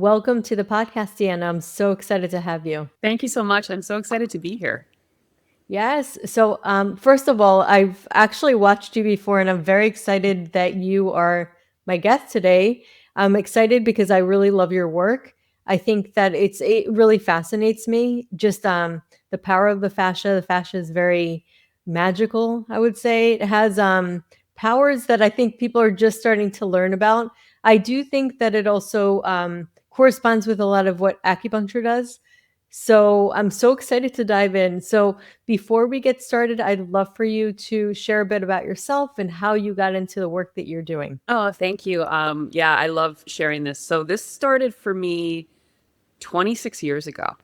Welcome to the podcast, Deanna. I'm so excited to have you. Thank you so much. I'm so excited to be here. Yes. So, first of all, I've actually watched you before, and I'm very excited that you are my guest today. I'm excited because I really love your work. I think that it really fascinates me. Just the power of the fascia. The fascia is very magical. I would say it has powers that I think people are just starting to learn about. I do think that it also corresponds with a lot of what acupuncture does. So I'm so excited to dive in. So before we get started, I'd love for you to share a bit about yourself and how you got into the work that you're doing. Oh, thank you. Yeah, I love sharing this. So this started for me 26 years ago.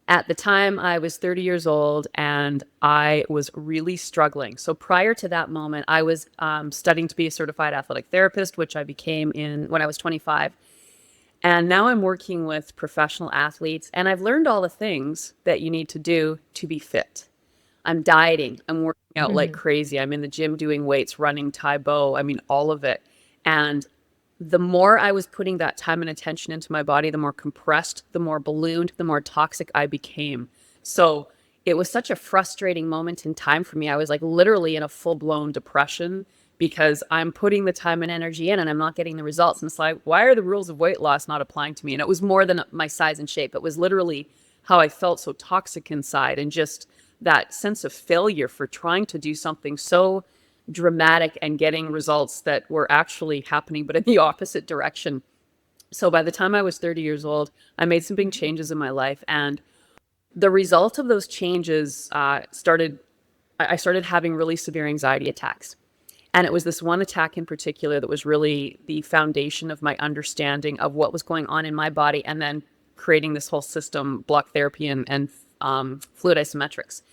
At the time, I was 30 years old and I was really struggling. So prior to that moment, I was studying to be a certified athletic therapist, which I became when I was 25. And now I'm working with professional athletes, and I've learned all the things that you need to do to be fit. I'm dieting. I'm working out like Mhm. crazy. I'm in the gym doing weights, running Tai Bo. I mean, all of it. And the more I was putting that time and attention into my body, the more compressed, the more ballooned, the more toxic I became. So it was such a frustrating moment in time for me. I was like literally in a full blown depression because I'm putting the time and energy in and I'm not getting the results. And it's like, why are the rules of weight loss not applying to me? And it was more than my size and shape. It was literally how I felt so toxic inside and just that sense of failure for trying to do something so dramatic and getting results that were actually happening, but in the opposite direction. So by the time I was 30 years old, I made some big changes in my life. And the result of those changes I started having really severe anxiety attacks. And it was this one attack in particular that was really the foundation of my understanding of what was going on in my body and then creating this whole system, block therapy and fluid isometrics.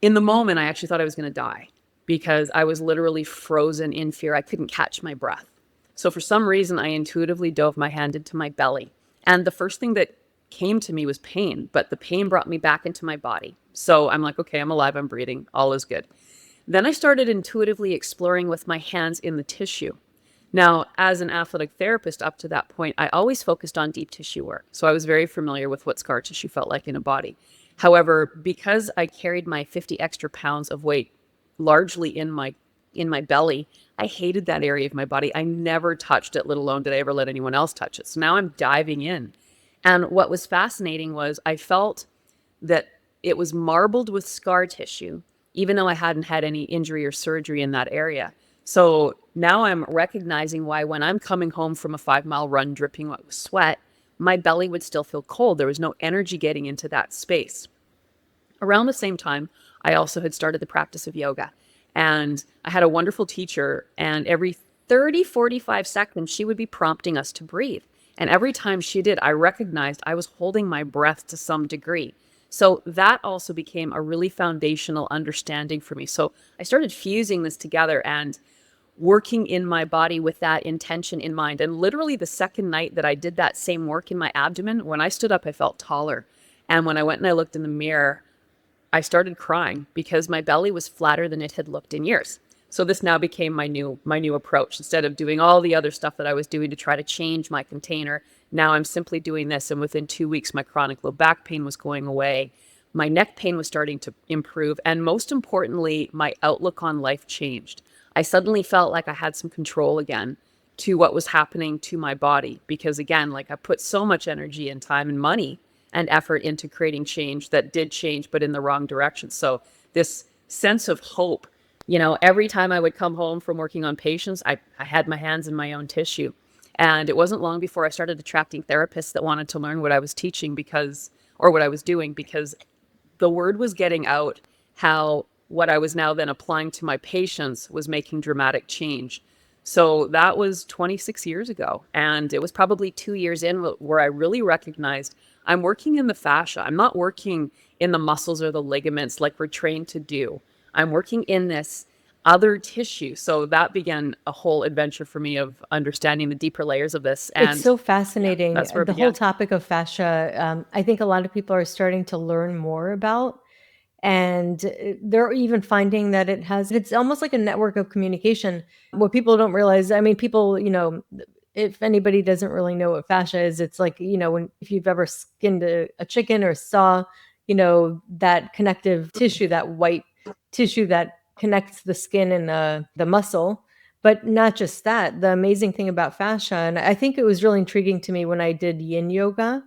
In the moment, I actually thought I was going to die because I was literally frozen in fear. I couldn't catch my breath. So for some reason, I intuitively dove my hand into my belly. And the first thing that came to me was pain, but the pain brought me back into my body. So I'm like, okay, I'm alive, I'm breathing, all is good. Then I started intuitively exploring with my hands in the tissue. Now, as an athletic therapist up to that point, I always focused on deep tissue work. So I was very familiar with what scar tissue felt like in a body. However, because I carried my 50 extra pounds of weight largely in my belly, I hated that area of my body. I never touched it, let alone did I ever let anyone else touch it. So now I'm diving in. And what was fascinating was I felt that it was marbled with scar tissue, even though I hadn't had any injury or surgery in that area. So now I'm recognizing why when I'm coming home from a 5 mile run dripping wet with sweat, my belly would still feel cold. There was no energy getting into that space. Around the same time, I also had started the practice of yoga. And I had a wonderful teacher, and every 30, 45 seconds, she would be prompting us to breathe. And every time she did, I recognized I was holding my breath to some degree. So that also became a really foundational understanding for me. So I started fusing this together and working in my body with that intention in mind. And literally the second night that I did that same work in my abdomen, when I stood up, I felt taller. And when I went and I looked in the mirror, I started crying because my belly was flatter than it had looked in years. So this now became my new approach. Instead of doing all the other stuff that I was doing to try to change my container, now I'm simply doing this. And within 2 weeks, my chronic low back pain was going away. My neck pain was starting to improve. And most importantly, my outlook on life changed. I suddenly felt like I had some control again to what was happening to my body. Because again, like I put so much energy and time and money and effort into creating change that did change, but in the wrong direction. So this sense of hope, every time I would come home from working on patients, I had my hands in my own tissue. And it wasn't long before I started attracting therapists that wanted to learn what I was teaching or what I was doing, because the word was getting out how what I was now then applying to my patients was making dramatic change. So that was 26 years ago. And it was probably 2 years in where I really recognized I'm working in the fascia. I'm not working in the muscles or the ligaments like we're trained to do. I'm working in this other tissue. So that began a whole adventure for me of understanding the deeper layers of this. It's And so yeah, fascinating. that's where it The whole began. topic of fascia, I think a lot of people are starting to learn more about. And they're even finding that it's almost like a network of communication. What people don't realize, I mean, people, if anybody doesn't really know what fascia is, it's like, if you've ever skinned a chicken or saw, that connective tissue, that white tissue that connects the skin and the muscle. But not just that, the amazing thing about fascia, and I think it was really intriguing to me when I did yin yoga,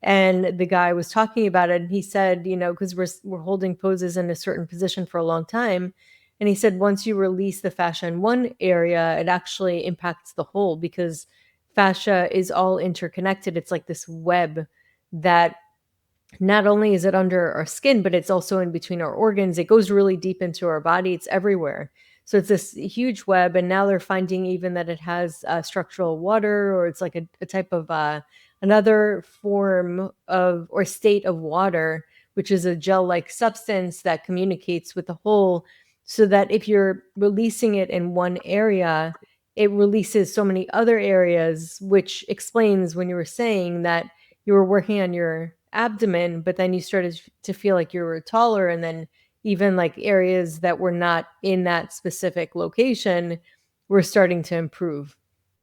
and the guy was talking about it, and he said, because we're holding poses in a certain position for a long time, and he said once you release the fascia in one area, it actually impacts the whole, because fascia is all interconnected. It's like this web that not only is it under our skin, but it's also in between our organs. It goes really deep into our body. It's everywhere. So it's this huge web. And now they're finding even that it has structural water, or it's like a type of another form of or state of water, which is a gel like substance that communicates with the whole. So that if you're releasing it in one area, it releases so many other areas, which explains when you were saying that you were working on your abdomen, but then you started to feel like you were taller, and then even like areas that were not in that specific location were starting to improve.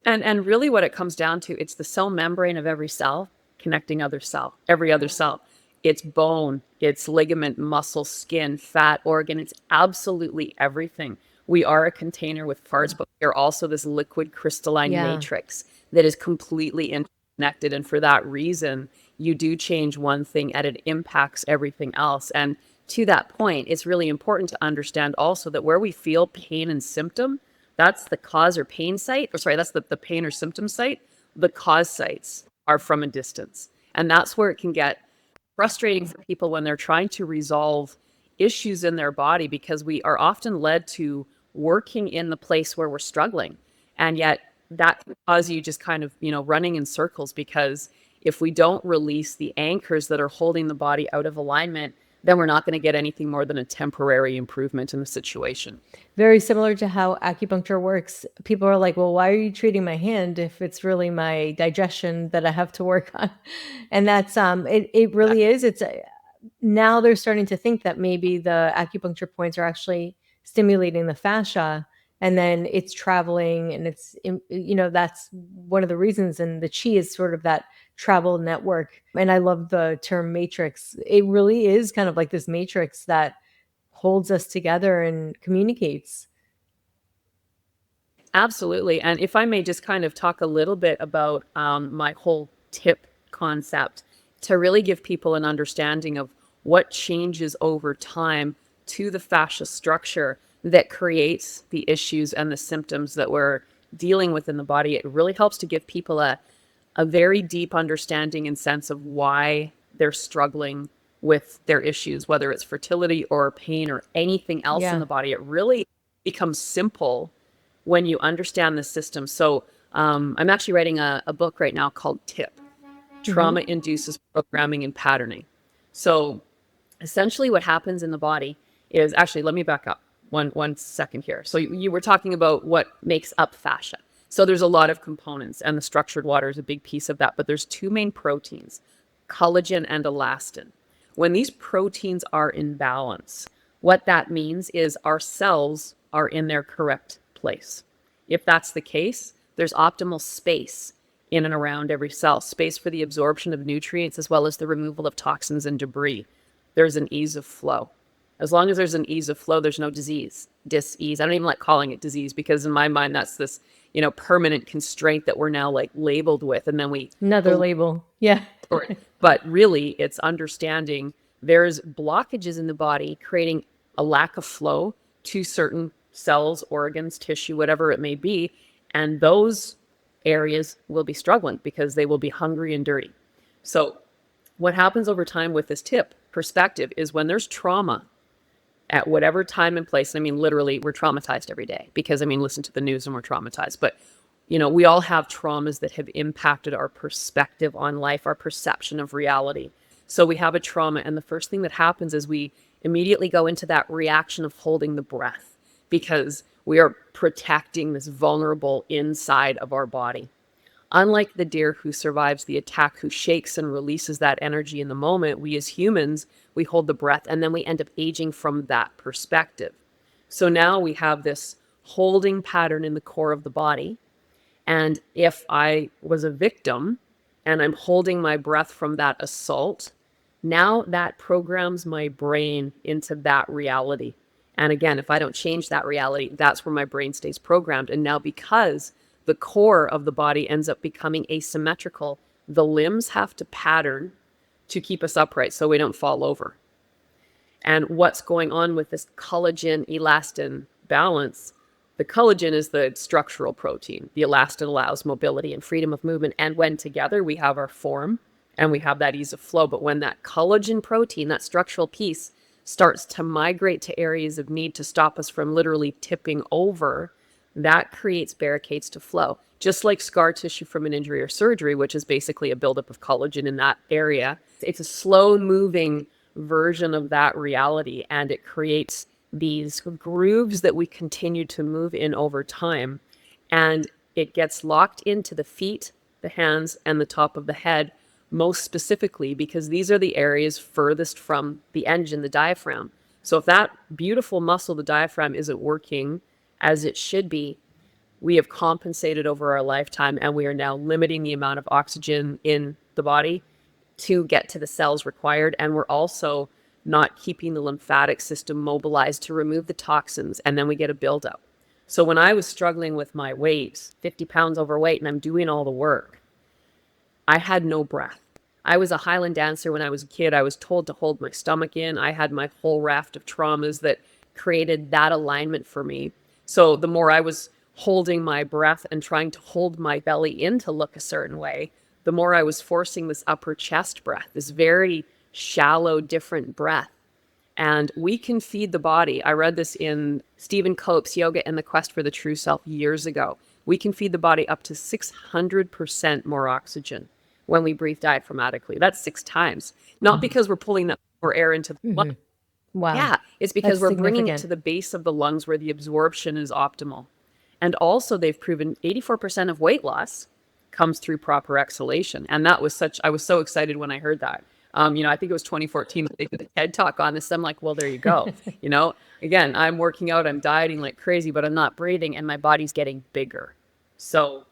And really what it comes down to, it's the cell membrane of every cell connecting every other cell. It's bone, it's ligament, muscle, skin, fat, organ. It's absolutely everything. We are a container with parts, but we are also this liquid crystalline matrix that is completely interconnected. And for that reason, you do change one thing and it impacts everything else. And to that point, it's really important to understand also that where we feel pain and symptom, that's the cause or pain site, or sorry, that's the pain or symptom site. The cause sites are from a distance. And that's where it can get frustrating for people when they're trying to resolve issues in their body, because we are often led to working in the place where we're struggling. And yet that can cause you just kind of, running in circles, because if we don't release the anchors that are holding the body out of alignment, then we're not going to get anything more than a temporary improvement in the situation. Very similar to how acupuncture works. People are like, well, why are you treating my hand if it's really my digestion that I have to work on? And that's, it really is. It's now they're starting to think that maybe the acupuncture points are actually stimulating the fascia, and then it's traveling, and that's one of the reasons. And the chi is sort of that travel network. And I love the term matrix. It really is kind of like this matrix that holds us together and communicates. Absolutely. And if I may just kind of talk a little bit about my whole tip concept to really give people an understanding of what changes over time to the fascia structure that creates the issues and the symptoms that we're dealing with in the body. It really helps to give people a very deep understanding and sense of why they're struggling with their issues, whether it's fertility or pain or anything else in the body. It really becomes simple when you understand the system. So I'm actually writing a book right now called TIP, Trauma Induces Programming and Patterning. So essentially what happens in the body is, actually, let me back up one second here. So you were talking about what makes up fascia. So there's a lot of components, and the structured water is a big piece of that, but there's two main proteins, collagen and elastin. When these proteins are in balance, what that means is our cells are in their correct place. If that's the case, there's optimal space in and around every cell, space for the absorption of nutrients as well as the removal of toxins and debris. There's an ease of flow. As long as there's an ease of flow, there's no dis-ease. I don't even like calling it disease, because in my mind, that's this, permanent constraint that we're now like labeled with. And then another label. Yeah. But really, it's understanding there's blockages in the body creating a lack of flow to certain cells, organs, tissue, whatever it may be. And those areas will be struggling because they will be hungry and dirty. So what happens over time with this tip perspective is when there's trauma at whatever time and place, I mean, literally, we're traumatized every day because, listen to the news and we're traumatized. But, we all have traumas that have impacted our perspective on life, our perception of reality. So we have a trauma, and the first thing that happens is we immediately go into that reaction of holding the breath, because we are protecting this vulnerable inside of our body. Unlike the deer who survives the attack, who shakes and releases that energy in the moment, we as humans, we hold the breath, and then we end up aging from that perspective. So now we have this holding pattern in the core of the body, And if I was a victim and I'm holding my breath from that assault, now that programs my brain into that reality. And again, if I don't change that reality, that's where my brain stays programmed. And now, because the core of the body ends up becoming asymmetrical, the limbs have to pattern to keep us upright so we don't fall over. And what's going on with this collagen elastin balance? The collagen is the structural protein. The elastin allows mobility and freedom of movement. And when together, we have our form and we have that ease of flow. But when that collagen protein, that structural piece, starts to migrate to areas of need to stop us from literally tipping over, that creates barricades to flow. Just like scar tissue from an injury or surgery, which is basically a buildup of collagen in that area. It's a slow moving version of that reality, and it creates these grooves that we continue to move in over time. And it gets locked into the feet, the hands, and the top of the head, most specifically because these are the areas furthest from the engine, the diaphragm. So if that beautiful muscle, the diaphragm, isn't working as it should be, we have compensated over our lifetime, and we are now limiting the amount of oxygen in the body to get to the cells required. And we're also not keeping the lymphatic system mobilized to remove the toxins, and then we get a buildup. So when I was struggling with my weight, 50 pounds overweight, and I'm doing all the work, I had no breath. I was a Highland dancer when I was a kid. I was told to hold my stomach in. I had my whole raft of traumas that created that alignment for me. So the more I was holding my breath and trying to hold my belly in to look a certain way, the more I was forcing this upper chest breath, this very shallow, different breath. And we can feed the body. I read this in Stephen Cope's Yoga and the Quest for the True Self years ago. We can feed the body up to 600% more oxygen when we breathe diaphragmatically. That's 6 times. Not because we're pulling that more air into the lungs. Wow. Yeah, it's because That's we're bringing it significant. to the base of the lungs where the absorption is optimal. And also, they've proven 84% of weight loss comes through proper exhalation. And that was I was so excited when I heard that. I think it was 2014 that they did a TED talk on this. I'm like, well, there you go. Again, I'm working out, I'm dieting like crazy, but I'm not breathing, and my body's getting bigger. So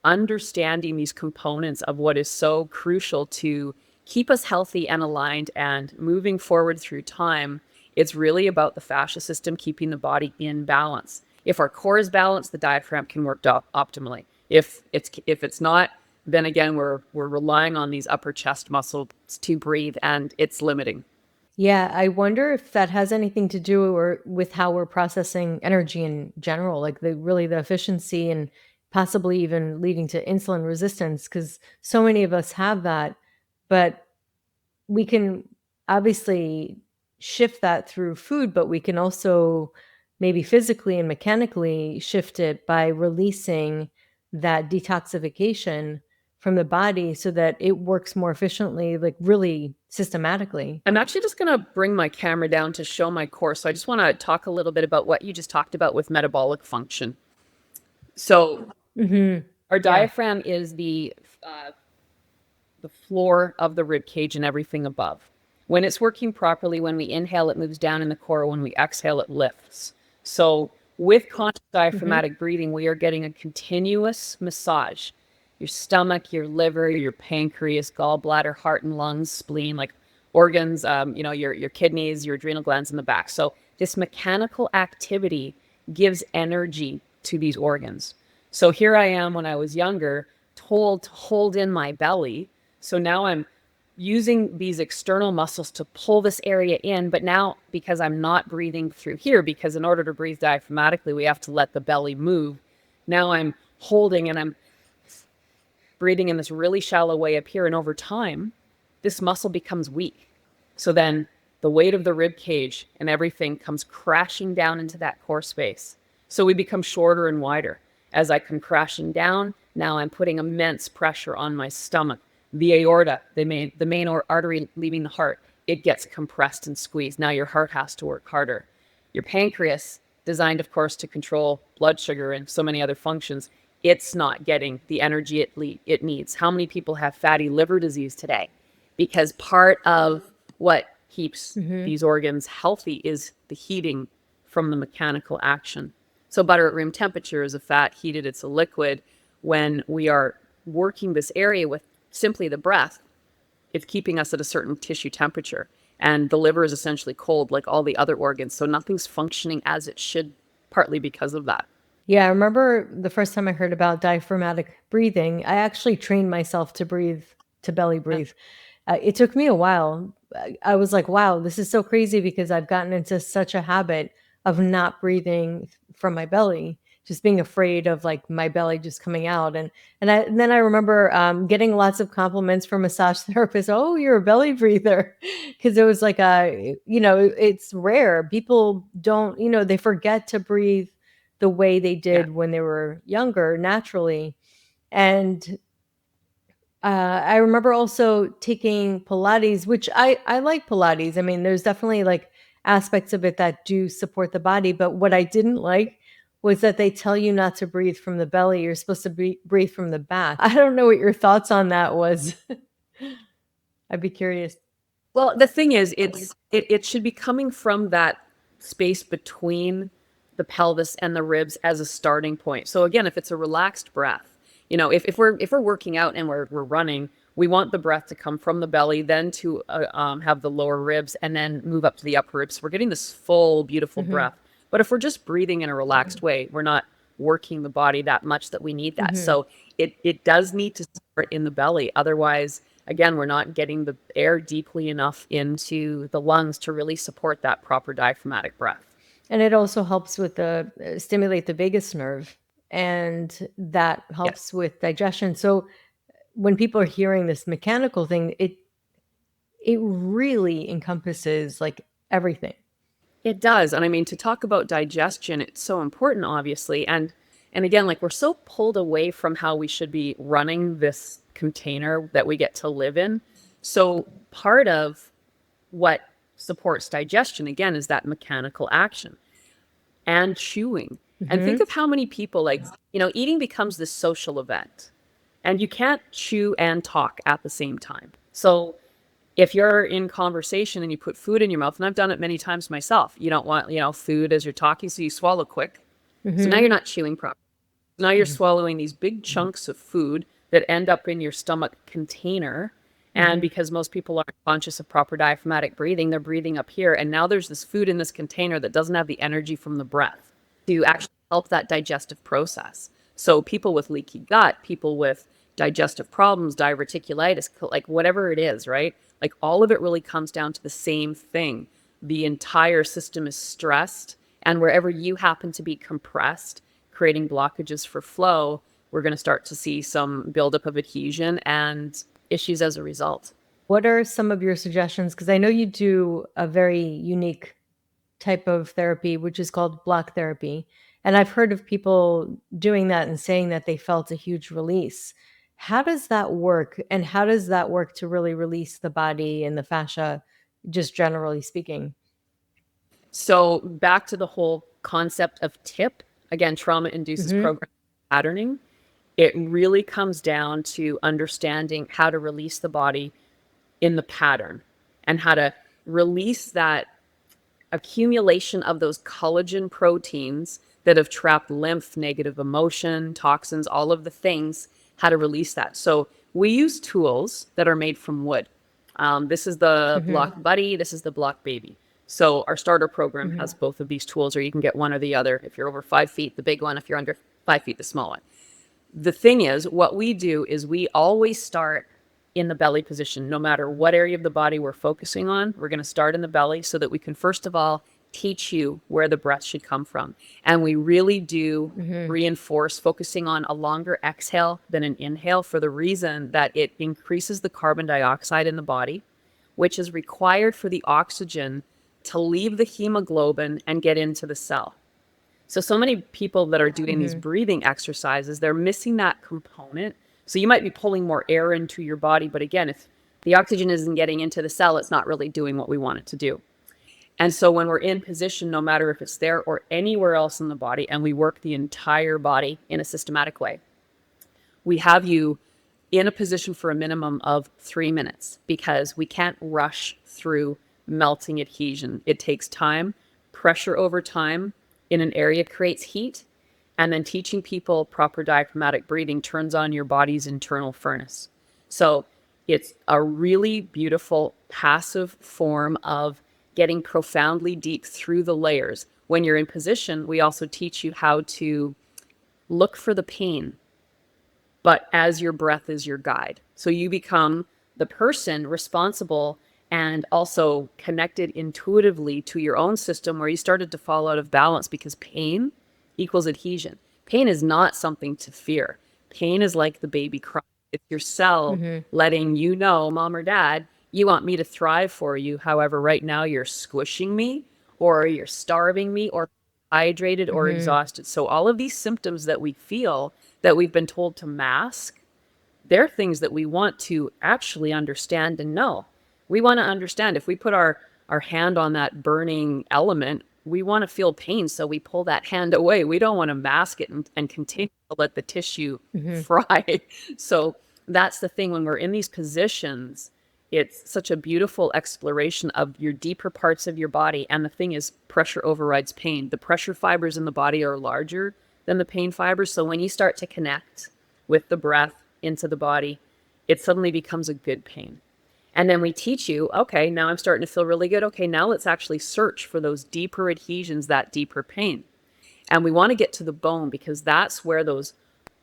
understanding these components of what is so crucial to keep us healthy and aligned and moving forward through time, it's really about the fascia system keeping the body in balance. If our core is balanced, the diaphragm can work optimally. If it's not, then again, we're relying on these upper chest muscles to breathe, and it's limiting. Yeah, I wonder if that has anything to do with how we're processing energy in general, like the efficiency and possibly even leading to insulin resistance, because so many of us have that, but we can obviously shift that through food, but we can also maybe physically and mechanically shift it by releasing that detoxification from the body so that it works more efficiently, like really systematically. I'm actually just going to bring my camera down to show my core. So I just want to talk a little bit about what you just talked about with metabolic function. So our Yeah. diaphragm is the floor of the rib cage and everything above. When it's working properly, when we inhale, it moves down in the core. When we exhale, it lifts. So with conscious diaphragmatic breathing, we are getting a continuous massage. Your stomach, your liver, your pancreas, gallbladder, heart and lungs, spleen, like organs, your kidneys, your adrenal glands in the back. So this mechanical activity gives energy to these organs. So here I am when I was younger, told to hold in my belly. So now I'm using these external muscles to pull this area in. But now, because I'm not breathing through here, because in order to breathe diaphragmatically, we have to let the belly move. Now I'm holding and I'm breathing in this really shallow way up here. And over time, this muscle becomes weak. So then the weight of the rib cage and everything comes crashing down into that core space. So we become shorter and wider. As I come crashing down, now I'm putting immense pressure on my stomach. The aorta, the main artery leaving the heart, it gets compressed and squeezed. Now your heart has to work harder. Your pancreas, designed, of course, to control blood sugar and so many other functions, it's not getting the energy it needs. How many people have fatty liver disease today? Because part of what keeps these organs healthy is the heating from the mechanical action. So butter at room temperature is a fat, heated, it's a liquid. when we are working this area with simply the breath, it's keeping us at a certain tissue temperature. And the liver is essentially cold like all the other organs. So nothing's functioning as it should, partly because of that. Yeah, I remember the first time I heard about diaphragmatic breathing, I actually trained myself to breathe, to belly Yeah. breathe. It took me a while. I was like, wow, this is so crazy because I've gotten into such a habit of not breathing from my belly, just being afraid of like my belly just coming out. And then I remember getting lots of compliments from massage therapists. Oh, you're a belly breather, because it was like it's rare. People don't, they forget to breathe the way they Yeah. did when they were younger naturally. And I remember also taking Pilates, which I like Pilates. I mean, there's definitely like aspects of it that do support the body. But what I didn't like was that they tell you not to breathe from the belly. You're supposed to breathe from the back. I don't know what your thoughts on that was. I'd be curious. Well, the thing is, it should be coming from that space between the pelvis and the ribs as a starting point. So again, if it's a relaxed breath, if we're working out and we're running, we want the breath to come from the belly, then to have the lower ribs, and then move up to the upper ribs. We're getting this full, beautiful Hmm. breath. But if we're just breathing in a relaxed way, we're not working the body that much that we need that. Hmm. So it does need to start in the belly. Otherwise, again, we're not getting the air deeply enough into the lungs to really support that proper diaphragmatic breath. And it also helps with the stimulate the vagus nerve, and that Yes, helps with digestion. So when people are hearing this mechanical thing, it really encompasses like everything. it does. And I mean, to talk about digestion, it's so important, obviously. And again, like we're so pulled away from how we should be running this container that we get to live in. So part of what supports digestion, again, is that mechanical action and chewing. And think Hmm. of how many people, like, eating becomes this social event, and you can't chew and talk at the same time. So if you're in conversation and you put food in your mouth, and I've done it many times myself, you don't want, food as you're talking, so you swallow quick. So now Hmm. you're not chewing properly. Now you're swallowing these big chunks of food that end up in your stomach container. And Hmm. because most people aren't conscious of proper diaphragmatic breathing, they're breathing up here. And now there's this food in this container that doesn't have the energy from the breath to actually help that digestive process. So people with leaky gut, people with digestive problems, diverticulitis, like whatever it is, right? Like all of it really comes down to the same thing. The entire system is stressed, and wherever you happen to be compressed, creating blockages for flow, we're going to start to see some buildup of adhesion and issues as a result. What are some of your suggestions? Because I know you do a very unique type of therapy, which is called block therapy. And I've heard of people doing that and saying that they felt a huge release. How does that work? And how does that work to really release the body and the fascia, just generally speaking? So, back to the whole concept of TIP, again, trauma induces Hmm. programming and patterning. It really comes down to understanding how to release the body in the pattern and how to release that accumulation of those collagen proteins that have trapped lymph, negative emotion, toxins, all of the things, how to release that. So we use tools that are made from wood. This is the Hmm. Block Buddy, this is the Block Baby. So our starter program Hmm. has both of these tools, or you can get one or the other. If you're over 5 feet, the big one. If you're under 5 feet, the small one. The thing is, what we do is we always start in the belly position, no matter what area of the body we're focusing on. We're going to start in the belly so that we can, first of all, teach you where the breath should come from. And we really do Hmm. reinforce focusing on a longer exhale than an inhale for the reason that it increases the carbon dioxide in the body, which is required for the oxygen to leave the hemoglobin and get into the cell. So many people that are doing these Hmm. breathing exercises, they're missing that component. So you might be pulling more air into your body, but again, if the oxygen isn't getting into the cell, it's not really doing what we want it to do. And so when we're in position, no matter if it's there or anywhere else in the body, and we work the entire body in a systematic way, we have you in a position for a minimum of 3 minutes because we can't rush through melting adhesion. It takes time. Pressure over time in an area creates heat. And then teaching people proper diaphragmatic breathing turns on your body's internal furnace. So it's a really beautiful passive form of getting profoundly deep through the layers. When you're in position, we also teach you how to look for the pain, but as your breath is your guide. So you become the person responsible and also connected intuitively to your own system where you started to fall out of balance because pain equals adhesion. Pain is not something to fear. Pain is like the baby cry. It's your cell letting you know, mom or dad, you want me to thrive for you. However, right now you're squishing me or you're starving me or hydrated or exhausted. So all of these symptoms that we feel that we've been told to mask, they're things that we want to actually understand and know. We want to understand if we put our hand on that burning element, we want to feel pain. So we pull that hand away. We don't want to mask it and continue to let the tissue fry. So that's the thing when we're in these positions, it's such a beautiful exploration of your deeper parts of your body. And the thing is, pressure overrides pain. The pressure fibers in the body are larger than the pain fibers. So when you start to connect with the breath into the body, it suddenly becomes a good pain. And then we teach you, okay, now I'm starting to feel really good. Okay, now let's actually search for those deeper adhesions, that deeper pain. And we want to get to the bone because that's where those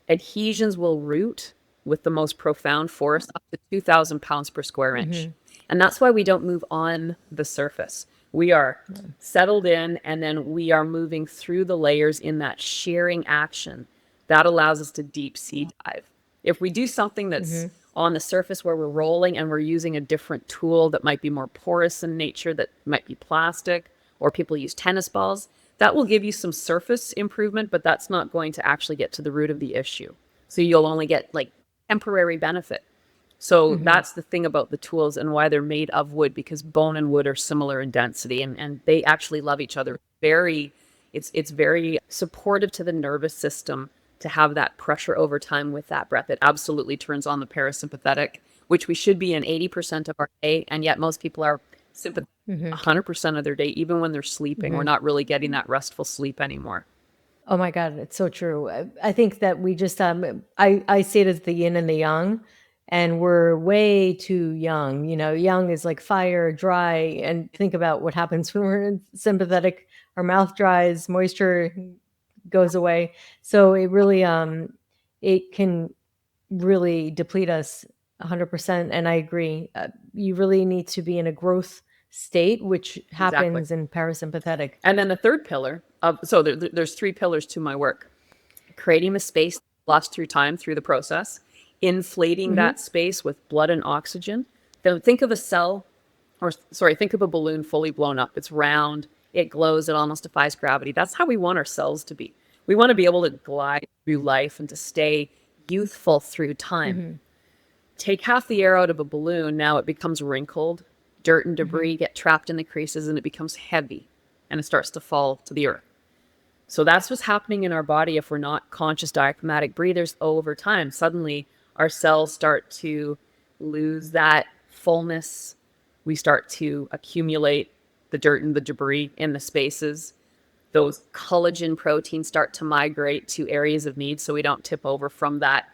adhesions will root with the most profound force up to 2,000 pounds per square inch. And that's why we don't move on the surface. We are settled in and then we are moving through the layers in that shearing action. That allows us to deep sea dive. If we do something that's on the surface where we're rolling and we're using a different tool that might be more porous in nature, that might be plastic, or people use tennis balls, that will give you some surface improvement, but that's not going to actually get to the root of the issue. So you'll only get like temporary benefit. So that's the thing about the tools and why they're made of wood, because bone and wood are similar in density and they actually love each other. It's very supportive to the nervous system to have that pressure over time with that breath. It absolutely turns on the parasympathetic, which we should be in 80% of our day. And yet most people are sympathetic 100% of their day, even when they're sleeping. We're not really getting that restful sleep anymore. Oh my God, it's so true. I think that we just, I see it as the yin and the yang, and we're way too young. You know, young is like fire, dry, and think about what happens when we're sympathetic. Our mouth dries, moisture goes away. So it really, it can really deplete us 100%. And I agree. You really need to be in a growth state, which Exactly. happens in parasympathetic. And then the third pillar of, so there's three pillars to my work: creating the space lost through time through the process, inflating that space with blood and oxygen. Then think of a cell, or sorry, think of a balloon fully blown up. It's round, it glows, it almost defies gravity. That's how we want our cells to be. We want to be able to glide through life and to stay youthful through time. Take half the air out of a balloon, now it becomes wrinkled. Dirt and debris get trapped in the creases and it becomes heavy and it starts to fall to the earth. So that's what's happening in our body if we're not conscious diaphragmatic breathers over time. Suddenly our cells start to lose that fullness. We start to accumulate the dirt and the debris in the spaces. Those collagen proteins start to migrate to areas of need so we don't tip over from that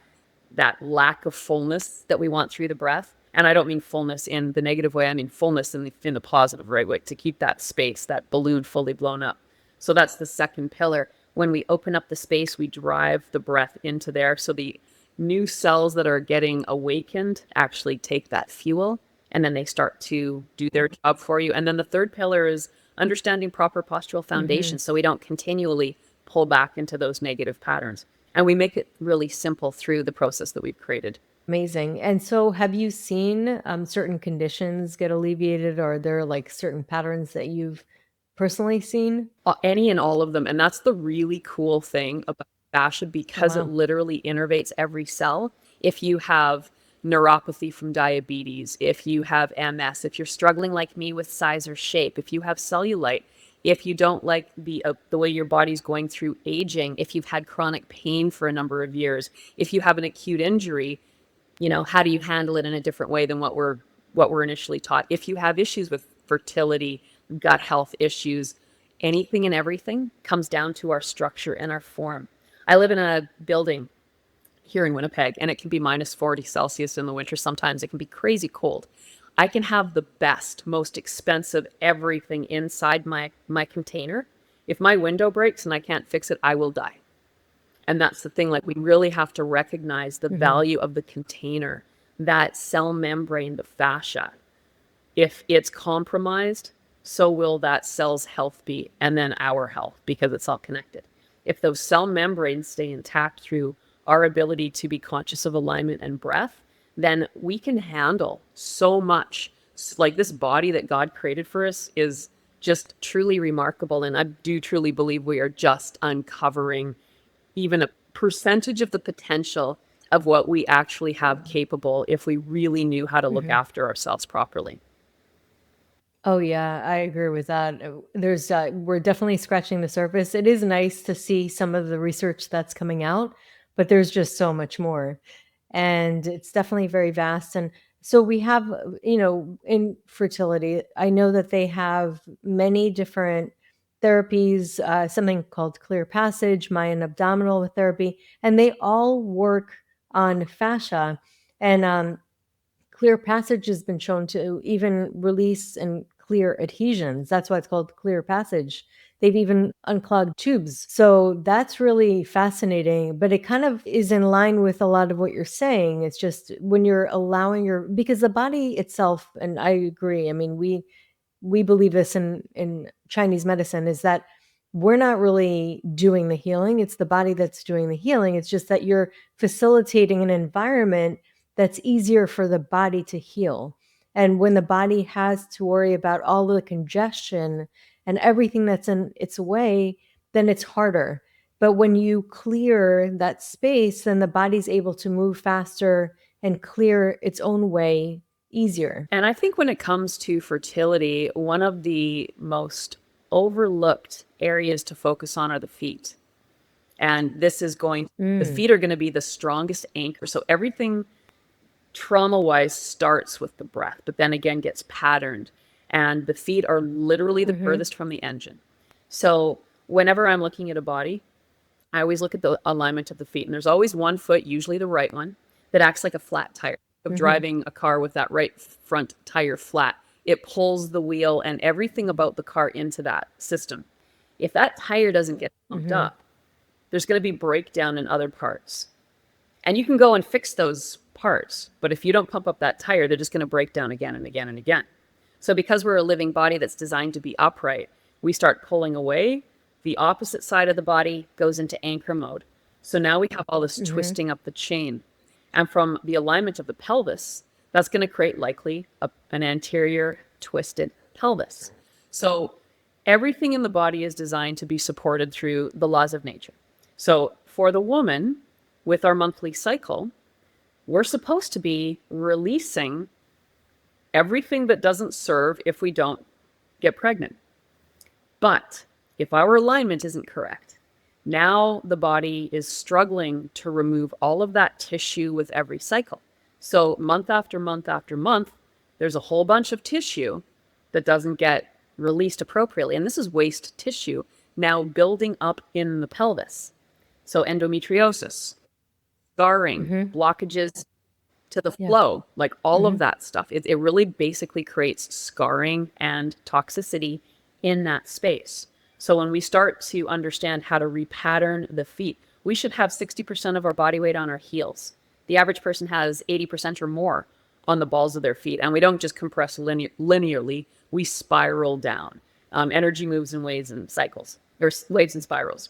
lack of fullness that we want through the breath. And I don't mean fullness in the negative way. I mean fullness in the positive right way, to keep that space, that balloon fully blown up. So that's the second pillar. When we open up the space, we drive the breath into there. So the new cells that are getting awakened actually take that fuel and then they start to do their job for you. And then the third pillar is understanding proper postural foundation so we don't continually pull back into those negative patterns. And we make it really simple through the process that we've created. Amazing. And so have you seen certain conditions get alleviated, or are there like certain patterns that you've personally seen? Any and all of them. And that's the really cool thing about fascia, because it Wow. literally innervates every cell. If you have neuropathy from diabetes, if you have MS, if you're struggling like me with size or shape, if you have cellulite, if you don't like the way your body's going through aging, if you've had chronic pain for a number of years, if you have an acute injury, you know, how do you handle it in a different way than what we're initially taught? If you have issues with fertility, gut health issues, anything and everything comes down to our structure and our form. I live in a building here in Winnipeg, and it can be minus 40 Celsius in the winter. Sometimes it can be crazy cold. I can have the best, most expensive everything inside my container. If my window breaks and I can't fix it, I will die. And that's the thing, like we really have to recognize the Hmm. value of the container, that cell membrane, the fascia. If it's compromised, so will that cell's health be, and then our health, because it's all connected. If those cell membranes stay intact through our ability to be conscious of alignment and breath, then we can handle so much. Like this body that God created for us is just truly remarkable. And I do truly believe we are just uncovering even a percentage of the potential of what we actually have capable if we really knew how to look Hmm. after ourselves properly. Oh yeah, I agree with that. There's we're definitely scratching the surface. It is nice to see some of the research that's coming out, but there's just so much more. And it's definitely very vast. And so we have, in fertility, I know that they have many different therapies, something called clear passage, Mayan abdominal therapy, and they all work on fascia. And clear passage has been shown to even release and clear adhesions. That's why it's called clear passage. They've even unclogged tubes. So that's really fascinating, but it kind of is in line with a lot of what you're saying. It's just when you're allowing because the body itself, and I agree. I mean, we believe this in Chinese medicine, is that we're not really doing the healing. It's the body that's doing the healing. It's just that you're facilitating an environment that's easier for the body to heal. And when the body has to worry about all the congestion and everything that's in its way, then it's harder. But when you clear that space, then the body's able to move faster and clear its own way easier. And I think when it comes to fertility, one of the most overlooked areas to focus on are the feet. And the Mm. feet are going to be the strongest anchor. So everything trauma wise starts with the breath, but then again gets patterned. And the feet are literally the Mhm. furthest from the engine. So whenever I'm looking at a body, I always look at the alignment of the feet. And there's always one foot, usually the right one, that acts like a flat tire. Of Mhm. driving a car with that right front tire flat, it pulls the wheel and everything about the car into that system. If that tire doesn't get pumped Mhm. up, there's going to be breakdown in other parts. And you can go and fix those parts, but if you don't pump up that tire, they're just going to break down again and again and again. So because we're a living body that's designed to be upright, we start pulling away. The opposite side of the body goes into anchor mode. So now we have all this Mhm. twisting up the chain. And from the alignment of the pelvis, that's going to create likely an anterior twisted pelvis. So everything in the body is designed to be supported through the laws of nature. So for the woman, with our monthly cycle, we're supposed to be releasing everything that doesn't serve if we don't get pregnant. But if our alignment isn't correct, now the body is struggling to remove all of that tissue with every cycle. So month after month after month, there's a whole bunch of tissue that doesn't get released appropriately. And this is waste tissue now building up in the pelvis. So endometriosis, scarring, Mhm. blockages to the Yeah. flow, like all of Mhm. that stuff. It really basically creates scarring and toxicity in that space. So when we start to understand how to repattern the feet, we should have 60% of our body weight on our heels. The average person has 80% or more on the balls of their feet. And we don't just compress linearly, we spiral down. Energy moves in waves and cycles, or waves and spirals.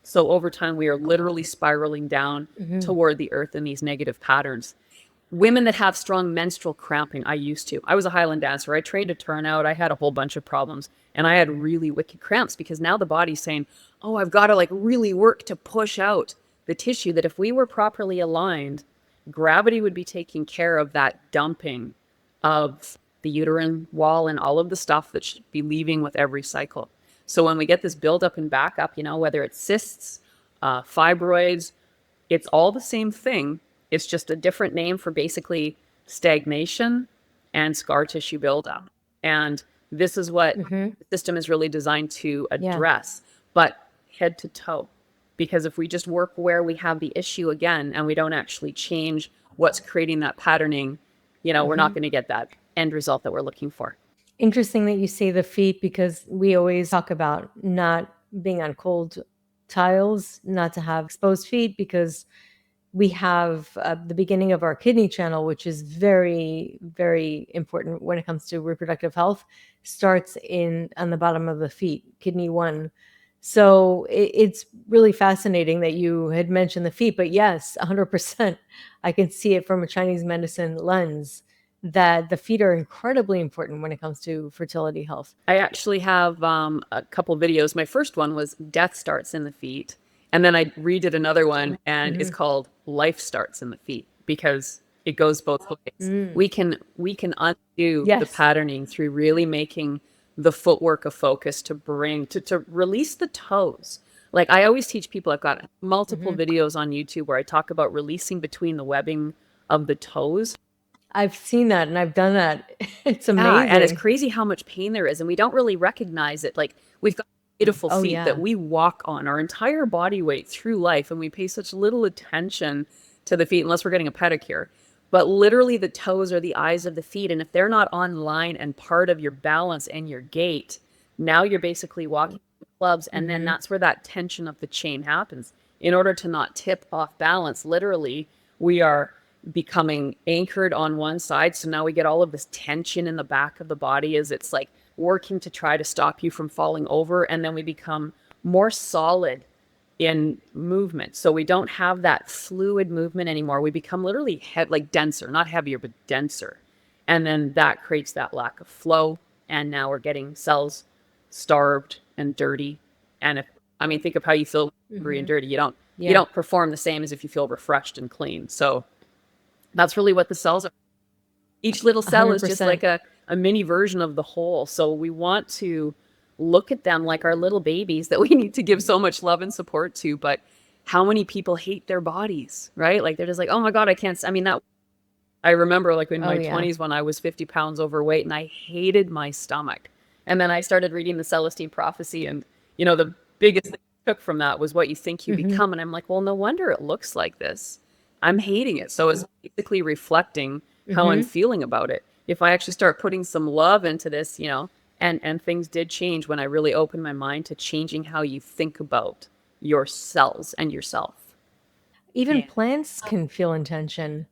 So over time, we are literally spiraling down Mhm. toward the earth in these negative patterns. Women that have strong menstrual cramping, I used to. I was a Highland dancer. I trained to turn out. I had a whole bunch of problems. And I had really wicked cramps because now the body's saying, oh, I've got to like really work to push out the tissue that if we were properly aligned, gravity would be taking care of that dumping of the uterine wall and all of the stuff that should be leaving with every cycle. So when we get this buildup and backup, whether it's cysts, fibroids, it's all the same thing. It's just a different name for basically stagnation and scar tissue buildup. And this is what Mhm. the system is really designed to Yeah. address, but head to toe. Because if we just work where we have the issue again and we don't actually change what's creating that patterning, we're not going to get that end result that we're looking for. Interesting that you say the feet, because we always talk about not being on cold tiles, not to have exposed feet, because we have the beginning of our kidney channel, which is very, very important when it comes to reproductive health, starts on the bottom of the feet, kidney 1. So it's really fascinating that you had mentioned the feet, but yes, 100%. I can see it from a Chinese medicine lens that the feet are incredibly important when it comes to fertility health. I actually have a couple videos. My first one was Death Starts in the Feet. And then I redid another one, and it's called Life Starts in the Feet, because it goes both ways. We can undo the patterning through really making the footwork a focus to bring to release the toes. Like I always teach people, I've got multiple videos on YouTube where I talk about releasing between the webbing of the toes. I've seen that and I've done that. It's Yeah, amazing. and it's crazy how much pain there is, and we don't really recognize it. Like we've got beautiful feet that we walk on our entire body weight through life, and we pay such little attention to the feet unless we're getting a pedicure. But literally the toes are the eyes of the feet, and if they're not on line and part of your balance and your gait, now you're basically walking clubs, and then that's where that tension of the chain happens. In order to not tip off balance, literally, we are becoming anchored on one side. So now we get all of this tension in the back of the body as it's like working to try to stop you from falling over. And then we become more solid in movement. So we don't have that fluid movement anymore. We become literally like denser, not heavier, but denser. And then that creates that lack of flow. And now we're getting cells starved and dirty. And think of how you feel hungry and dirty. You don't perform the same as if you feel refreshed and clean. So that's really what the cells are. Each little cell 100%. Is just like a mini version of the whole. So we want to look at them like our little babies that we need to give so much love and support to. But how many people hate their bodies, right? Like they're just like, oh my God, I can't. I remember like in my 20s when I was 50 pounds overweight and I hated my stomach. And then I started reading the Celestine Prophecy, and the biggest thing I took from that was what you think you become. And I'm like, well, no wonder it looks like this. I'm hating it. So it's basically reflecting how I'm feeling about it. If I actually start putting some love into this, and things did change when I really opened my mind to changing how you think about your cells and yourself. Even plants can feel intention.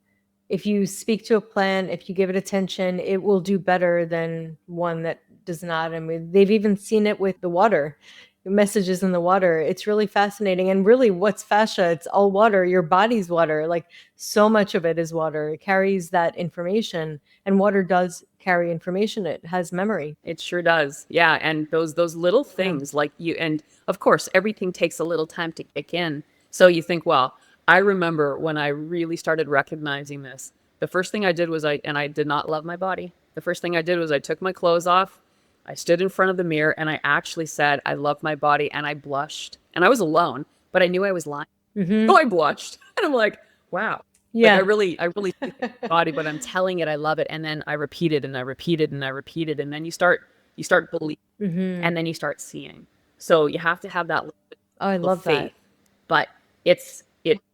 If you speak to a plant, if you give it attention, it will do better than one that does not. I mean, they've even seen it with the water, messages in the water. It's really fascinating. And really, what's fascia? It's all water. Your body's water. Like so much of it is water. It carries that information, and water does carry information. It has memory. It sure does. Yeah. And those little things like and of course, everything takes a little time to kick in. So you think, well, I remember when I really started recognizing this, the first thing I did was I did not love my body. The first thing I did was I took my clothes off. I stood in front of the mirror and I actually said, I love my body, and I blushed. And I was alone, but I knew I was lying. So I blushed. And I'm like, wow. Yeah. Like I really see my body, but I'm telling it I love it. And then I repeated and I repeated and I repeated. And then you start believing, and then you start seeing. So you have to have that I love faith. But it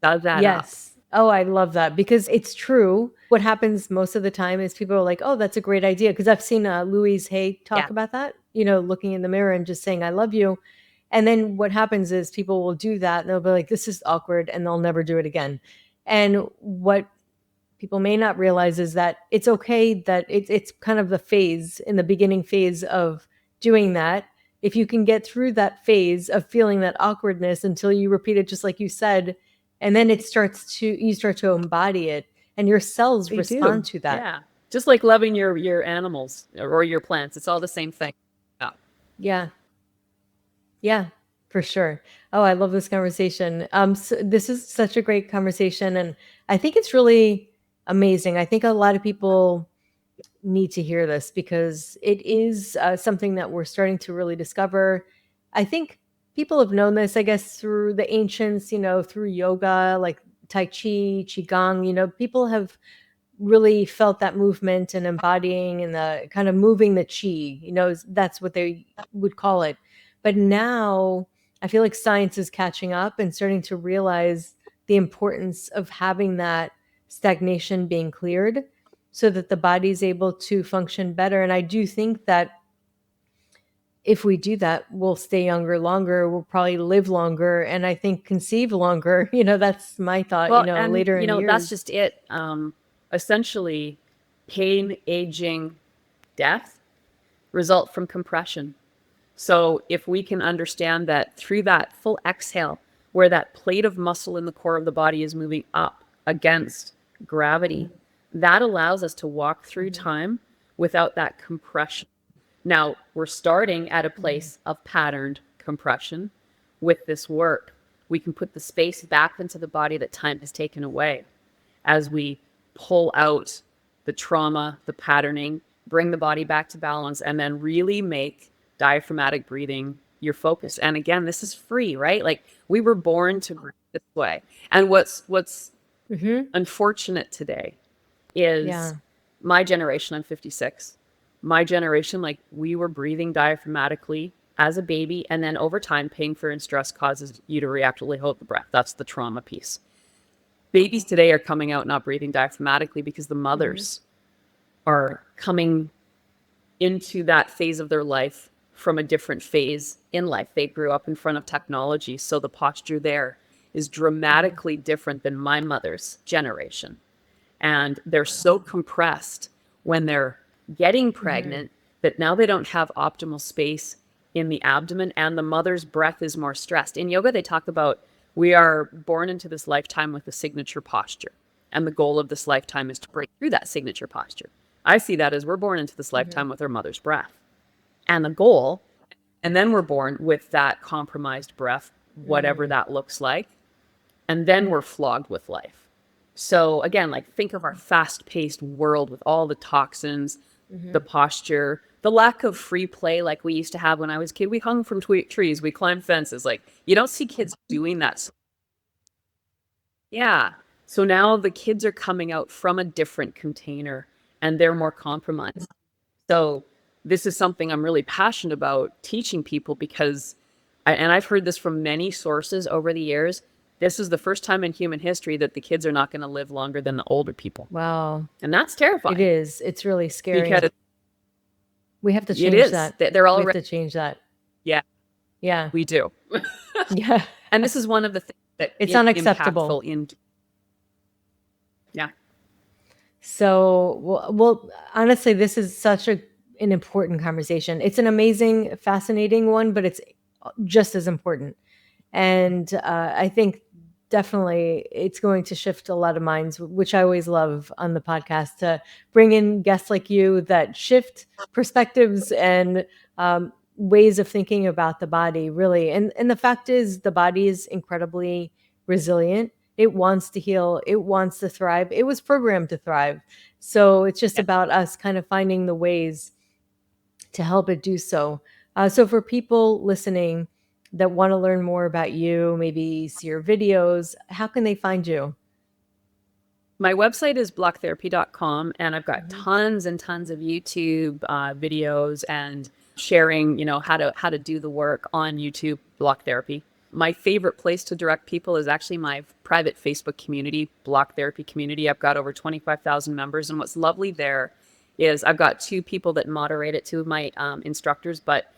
does that up. Oh, I love that, because it's true. What happens most of the time is people are like, oh, that's a great idea. Because I've seen Louise Hay talk about that, looking in the mirror and just saying, I love you. And then what happens is people will do that and they'll be like, this is awkward, and they'll never do it again. And what people may not realize is that it's okay that it's kind of the phase, in the beginning phase of doing that. If you can get through that phase of feeling that awkwardness until you repeat it, just like you said, and then you start to embody it, and your cells respond to that. Yeah. Just like loving your animals or your plants. It's all the same thing. Yeah. Yeah, for sure. Oh, I love this conversation. So this is such a great conversation, and I think it's really amazing. I think a lot of people need to hear this, because it is something that we're starting to really discover. I think people have known this, I guess, through the ancients, through yoga, like Tai Chi, Qigong, people have really felt that movement and embodying and the kind of moving the chi, that's what they would call it. But now I feel like science is catching up and starting to realize the importance of having that stagnation being cleared so that the body is able to function better. And I do think that if we do that, we'll stay younger longer, we'll probably live longer, and I think conceive longer. That's my thought, Well, later in that's years. just it. Essentially, pain, aging, death result from compression. So if we can understand that through that full exhale, where that plate of muscle in the core of the body is moving up against gravity, that allows us to walk through time without that compression. Now, we're starting at a place of patterned compression. With this work, we can put the space back into the body that time has taken away as we pull out the trauma, the patterning, bring the body back to balance, and then really make diaphragmatic breathing your focus. And again, this is free, right? Like, we were born to breathe this way. And what's unfortunate today is Yeah. my generation, I'm 56. My generation, like, we were breathing diaphragmatically as a baby, and then over time, pain, fear, and stress causes you to reactively hold the breath. That's the trauma piece. Babies today are coming out not breathing diaphragmatically because the mothers are coming into that phase of their life from a different phase in life. They grew up in front of technology, so the posture there is dramatically different than my mother's generation. And they're so compressed when they're getting pregnant that now they don't have optimal space in the abdomen, and the mother's breath is more stressed. In yoga, they talk about we are born into this lifetime with a signature posture, and the goal of this lifetime is to break through that signature posture. I see that as we're born into this lifetime with our mother's breath, and the goal, and then we're born with that compromised breath, whatever that looks like, and then we're flogged with life. So again, like, think of our fast-paced world with all the toxins, the posture, the lack of free play like we used to have when I was a kid. We hung from trees, we climbed fences. Like, you don't see kids doing that. Yeah. So now the kids are coming out from a different container and they're more compromised. So this is something I'm really passionate about teaching people because, and I've heard this from many sources over the years, this is the first time in human history that the kids are not going to live longer than the older people. Wow. And that's terrifying. It is. It's really scary. Because we have to it change is. that. They're We already, have to change that. yeah, Yeah. we do. Yeah. And this is one of the things that It's is unacceptable. impactful in. Yeah. So, well, honestly, this is such an important conversation. It's an amazing, fascinating one, but it's just as important. And I think definitely it's going to shift a lot of minds, which I always love on the podcast, to bring in guests like you that shift perspectives and ways of thinking about the body, really. And the fact is, the body is incredibly resilient. It wants to heal. It wants to thrive. It was programmed to thrive. So it's just about us kind of finding the ways to help it do so. So for people listening that want to learn more about you, maybe see your videos, how can they find you? My website is blocktherapy.com, and I've got tons and tons of YouTube videos and sharing, how to do the work on YouTube, Block Therapy. My favorite place to direct people is actually my private Facebook community, Block Therapy Community. I've got over 25,000 members, and what's lovely there is I've got 2 people that moderate it, 2 of my instructors, but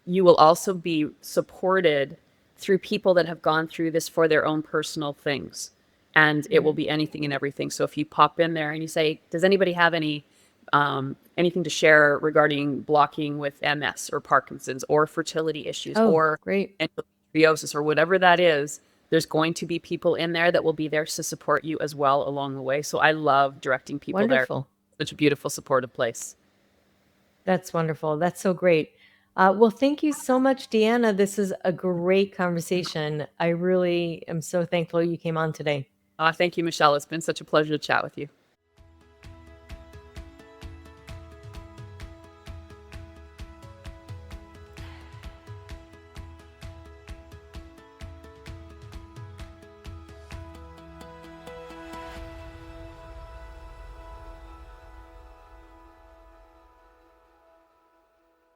you will also be supported through people that have gone through this for their own personal things. And it will be anything and everything. So if you pop in there and you say, does anybody have anything to share regarding blocking with MS or Parkinson's or fertility issues or great. endometriosis or whatever that is, there's going to be people in there that will be there to support you as well along the way. So I love directing people Wonderful. there. Such a beautiful, supportive place. That's wonderful. That's so great. Well, thank you so much, Deanna. This is a great conversation. I really am so thankful you came on today. Thank you, Michelle. It's been such a pleasure to chat with you.